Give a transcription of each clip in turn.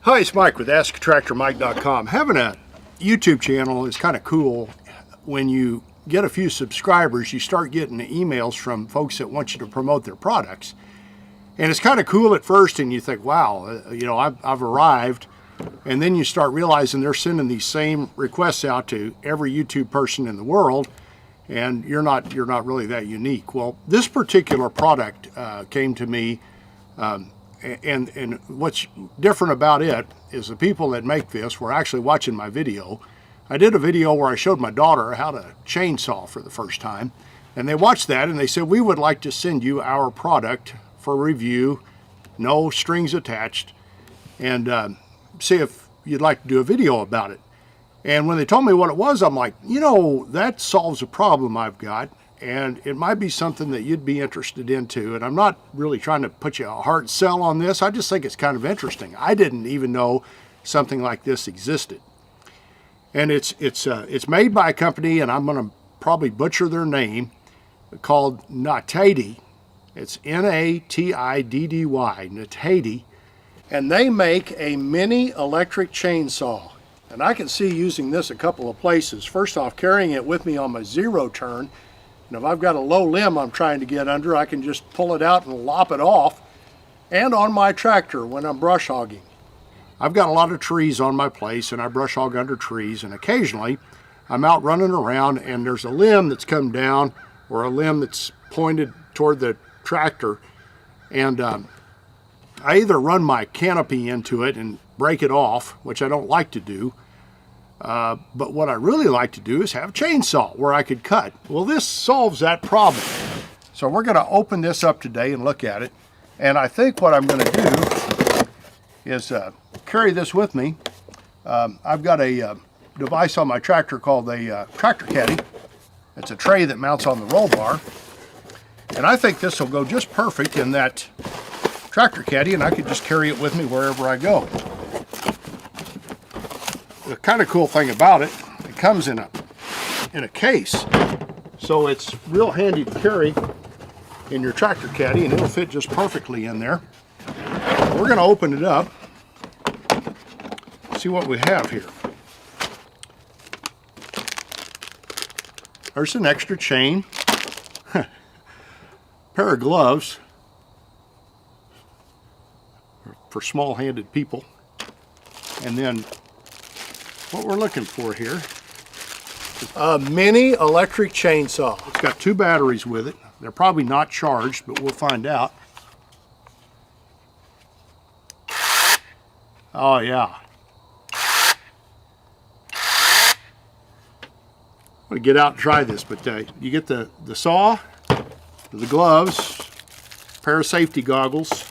Hi, it's Mike with AskTractorMike.com. Having a YouTube channel is kind of cool. When you get a few subscribers, you start getting emails from folks that want you to promote their products. And it's kind of cool at first, and you think, wow, I've arrived. And then you start realizing they're sending these same requests out to every YouTube person in the world, and you're not really that unique. Well, this particular product came to me. And what's different about it is the people that make this were actually watching my video. I did a video where I showed my daughter how to chainsaw for the first time, and they watched that and they said, we would like to send you our product for review, no strings attached, and see if you'd like to do a video about it. And when they told me what it was, I'm like, that solves a problem I've got, and it might be something that you'd be interested into. And I'm not really trying to put you a hard sell on this. I just think it's kind of interesting. I didn't even know something like this existed. And it's made by a company, and I'm going to probably butcher their name, called NaTiddy. It's N-A-T-I-D-D-Y, NaTiddy. And they make a mini electric chainsaw. And I can see using this a couple of places. First off, carrying it with me on my zero turn. And if I've got a low limb I'm trying to get under, I can just pull it out and lop it off. And on my tractor when I'm brush hogging. I've got a lot of trees on my place, and I brush hog under trees, and occasionally I'm out running around and there's a limb that's come down or a limb that's pointed toward the tractor, and I either run my canopy into it and break it off, which I don't like to do. But what I really like to do is have a chainsaw where I could cut. Well, this solves that problem. So we're going to open this up today and look at it. And I think what I'm going to do is carry this with me. I've got a device on my tractor called a tractor caddy. It's a tray that mounts on the roll bar. And I think this will go just perfect in that tractor caddy, and I could just carry it with me wherever I go. The kind of cool thing about it, it comes in a case, so it's real handy to carry in your tractor caddy, and it'll fit just perfectly in there. We're going to open it up, see what we have here. There's an extra chain, pair of gloves for small-handed people, and then what we're looking for here, a mini electric chainsaw. It's got 2 batteries with it. They're probably not charged, but we'll find out. Oh yeah. I'm gonna get out and try this, but you get the saw, the gloves, pair of safety goggles.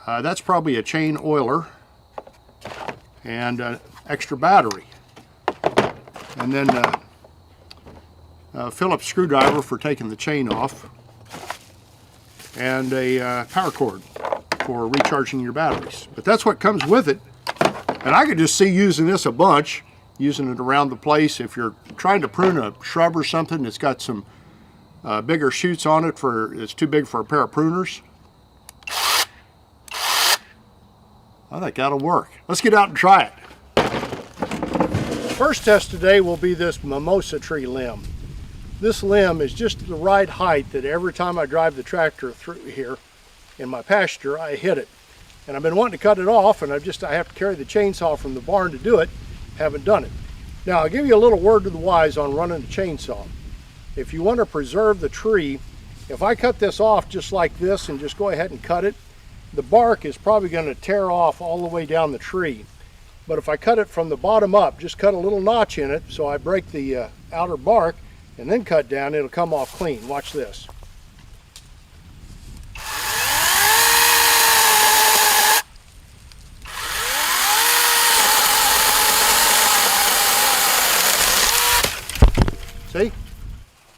That's probably a chain oiler, and an extra battery, and then a Phillips screwdriver for taking the chain off, and a power cord for recharging your batteries. But that's what comes with it, and I could just see using this a bunch, using it around the place. If you're trying to prune a shrub or something that's got some bigger shoots on it, it's too big for a pair of pruners, I think that'll work. Let's get out and try it. First test today will be this mimosa tree limb. This limb is just the right height that every time I drive the tractor through here in my pasture, I hit it. And I've been wanting to cut it off, and I have to carry the chainsaw from the barn to do it. Haven't done it. Now, I'll give you a little word to the wise on running a chainsaw. If you want to preserve the tree, if I cut this off just like this and just go ahead and cut it, the bark is probably going to tear off all the way down the tree. But if I cut it from the bottom up, just cut a little notch in it so I break the outer bark and then cut down, it'll come off clean. Watch this. See?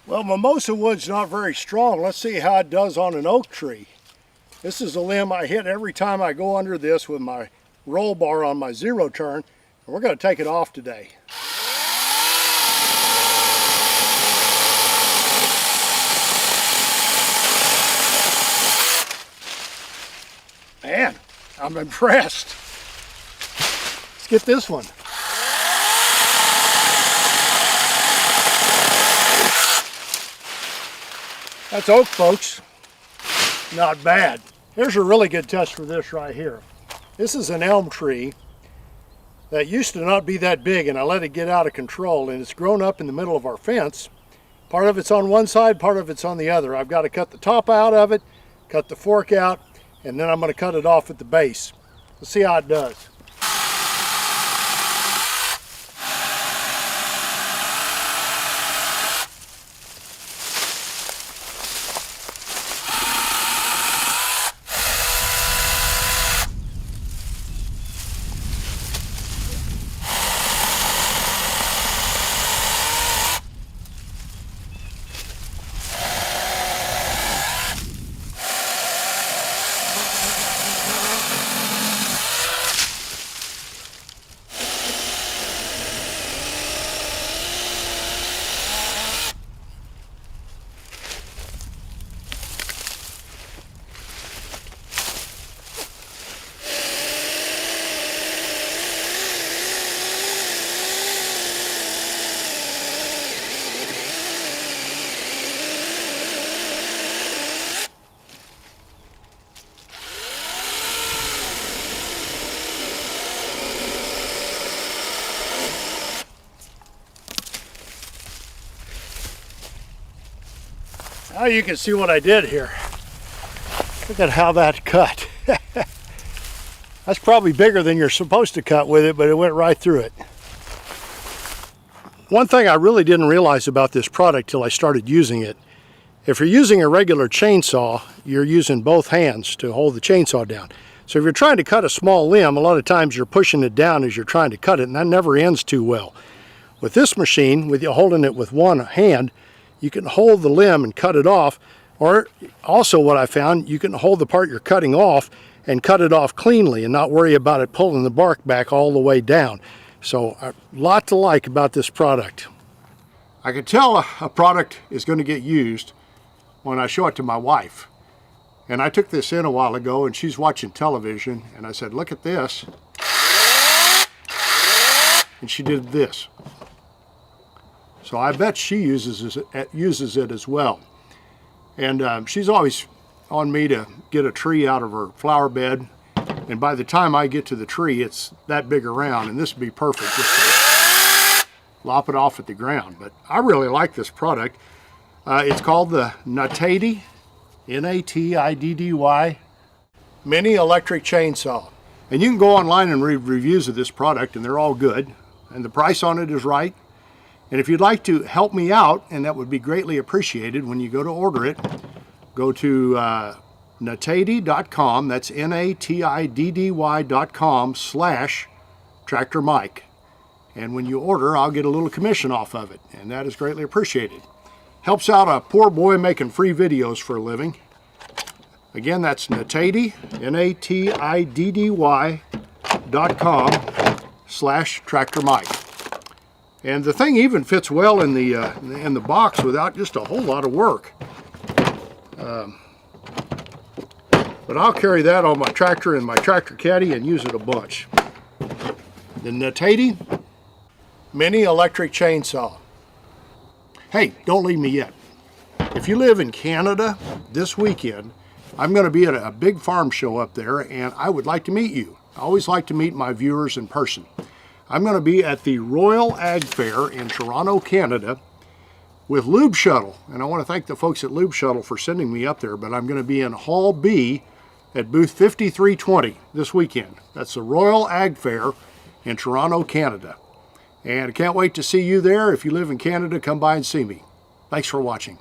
Well, mimosa wood's not very strong. Let's see how it does on an oak tree. This is a limb I hit every time I go under this with my roll bar on my zero turn, and we're going to take it off today. Man, I'm impressed. get this one. That's oak, folks. Not bad. Here's a really good test for this right here. This is an elm tree that used to not be that big, and I let it get out of control, and it's grown up in the middle of our fence. Part of it's on one side, part of it's on the other. I've got to cut the top out of it, cut the fork out, and then I'm going to cut it off at the base. Let's see how it does. Now you can see what I did here. Look at how that cut. That's probably bigger than you're supposed to cut with it, but it went right through it. One thing I really didn't realize about this product till I started using it, if you're using a regular chainsaw, you're using both hands to hold the chainsaw down. So if you're trying to cut a small limb, a lot of times you're pushing it down as you're trying to cut it, and that never ends too well. With this machine, with you holding it with one hand, you can hold the limb and cut it off, or also what I found, you can hold the part you're cutting off and cut it off cleanly and not worry about it pulling the bark back all the way down. So a lot to like about this product. I can tell a product is going to get used when I show it to my wife. And I took this in a while ago, and she's watching television, and I said, look at this. And she did this. So I bet she uses it as well. And she's always on me to get a tree out of her flower bed. And by the time I get to the tree, it's that big around, and this would be perfect just to lop it off at the ground. But I really like this product. It's called the NaTiddy, N-A-T-I-D-D-Y Mini Electric Chainsaw. And you can go online and read reviews of this product, and they're all good. And the price on it is right. And if you'd like to help me out, and that would be greatly appreciated when you go to order it, go to NaTiddy.com, that's NaTiddy.com/TractorMike. And when you order, I'll get a little commission off of it, and that is greatly appreciated. Helps out a poor boy making free videos for a living. Again, that's NaTiddy, NaTiddy.com/TractorMike. And the thing even fits well in the box without just a whole lot of work. But I'll carry that on my tractor and my tractor caddy and use it a bunch. The NaTiddy Mini Electric Chainsaw. Hey, don't leave me yet. If you live in Canada this weekend, I'm going to be at a big farm show up there, and I would like to meet you. I always like to meet my viewers in person. I'm going to be at the Royal Ag Fair in Toronto, Canada with Lube Shuttle. And I want to thank the folks at Lube Shuttle for sending me up there, but I'm going to be in Hall B at booth 5320 this weekend. That's the Royal Ag Fair in Toronto, Canada. And I can't wait to see you there. If you live in Canada, come by and see me. Thanks for watching.